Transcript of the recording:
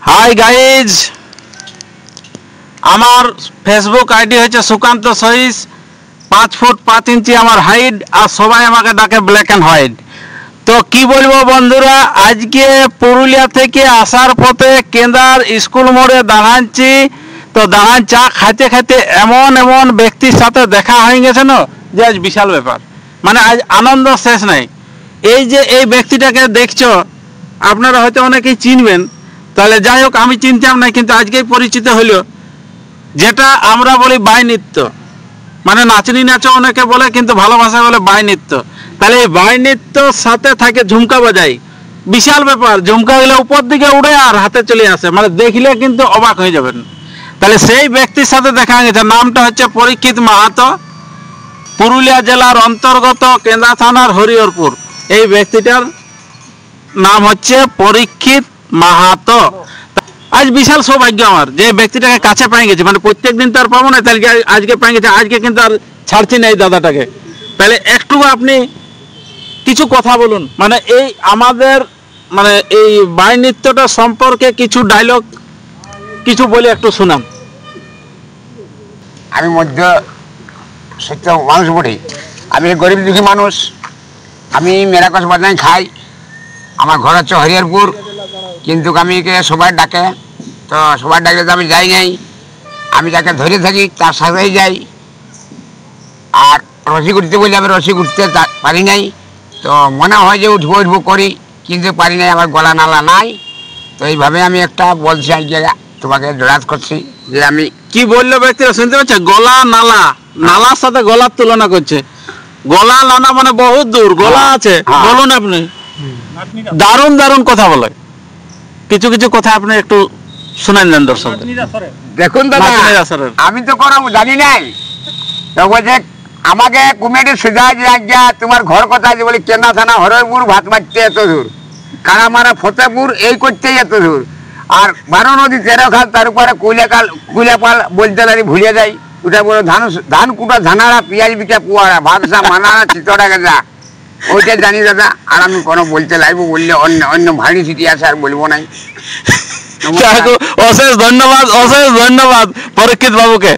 Hi guys, আমার Facebook ID হচ্ছে Sukanta Sahis. 5 foot 5 ইঞ্চি আমার হাইট, আর সবাই আমাকে ডাকে ব্ল্যাক অ্যান্ড হোয়াইট। তো কি বলবো বন্ধুরা, আজকে পুরুলিয়া থেকে আসার পথে কেন্দার স্কুল মোড়ে দাঁড়াচ্ছি। তো দাঁড়ান চা খাইতে খাইতে এমন এমন ব্যক্তির সাথে দেখা হয়ে গেছে না, যে আজ বিশাল ব্যাপার। মানে আজ আনন্দ শেষ নাই। এই যে এই ব্যক্তিটাকে দেখছো, আপনারা হয়তো অনেকেই চিনবেন। তাহলে যাই হোক, আমি চিনতাম না, কিন্তু আজকেই পরিচিত হলো। যেটা আমরা বলি বাই নৃত্য, মানে নাচনি নাচো অনেকে বলে, কিন্তু ভালোবাসা বলে বাই নৃত্য। তাহলে এই বাই নৃত্যর সাথে থাকে ঝুমকা বাজাই, বিশাল ব্যাপার। ঝুমকা গেলে উপর দিকে উড়ে আর হাতে চলে আসে, মানে দেখলে কিন্তু অবাক হয়ে যাবেন। তাহলে সেই ব্যক্তির সাথে দেখা গেছে, নামটা হচ্ছে পরীক্ষিত মাহাতো, পুরুলিয়া জেলার অন্তর্গত কেন্দ্রা থানার হরিহরপুর। এই ব্যক্তিটার নাম হচ্ছে পরীক্ষিত মাহাতো। আজ বিশাল সৌভাগ্য আমার, যে ব্যক্তিটাকে কাছে পেয়ে গেছে। মানে প্রত্যেক দিন তো আর পাবো না, তাহলে আজকে পেয়ে গেছে। আজকে কিন্তু আর ছাড়ছি না এই দাদাটাকে। তাহলে একটু আপনি কিছু কথা বলুন, মানে এই আমাদের মানে এই বাই নৃত্যটা সম্পর্কে কিছু ডায়লগ কিছু বলে একটু শোনান। আমি মধ্য সত্য মানুষ বটি, আমি গরিব দুঃখী মানুষ। আমি মেরাকস বাজাই খাই। আমার ঘর হচ্ছে হরিহরপুর, কিন্তু আমি সবাই ডাকে। তো সবাই ডাকলে তো আমি যাই নাই, আমি যাকে ধরে থাকি তার সাথেই যাই। আর রসি উঠতে বলি, আমি রসি উঠতে পারি নাই। তো মনে হয় যে উঠবো উঠবো করি, কিন্তু পারি নাই, আমার গলা নালা নাই। তো এইভাবে আমি একটা বলছি আজকে তোমাকে জড়াত করছি যে আমি কি বললো ব্যক্তিরা শুনতে পাচ্ছে, গলা নালা, নালার সাথে গলার তুলনা করছে। গলা নালা মানে বহুত দূর, গলা আছে। বলুন আপনি, দারুণ দারুণ কথা বলে। কিছু কিছু কথা আপনি একটু শুনান দেন দর্শক। দেখুন দাদা, আমি তো কোনো জানি নাই। তো বলছে আমাকে কমিটি সুজা যে আজ্ঞা তোমার ঘর কথা যে বলি কেন্দ্রা থানা হরিহরপুর, ভাত মারতে এত দূর, কারামারা ফতেপুর, এই করতেই এত দূর। আর 12 নদী 13 খাল, তার উপরে কুইলাপাল বলতে দাঁড়ি ভুলিয়ে যায়। ওটা বলো ধান কুটা ধানারা, পেঁয়াজ বিকা পুয়ারা, ভাবসা মানারা, চিতরা গেজা, ওইটা জানি দাদা। আর আমি কোনো বলতে লাগবো, বললে অন্য অন্য ভারী সিটি আছে, আর বলবো নাই। অশেষ ধন্যবাদ, অশেষ ধন্যবাদ পরীক্ষিত বাবুকে।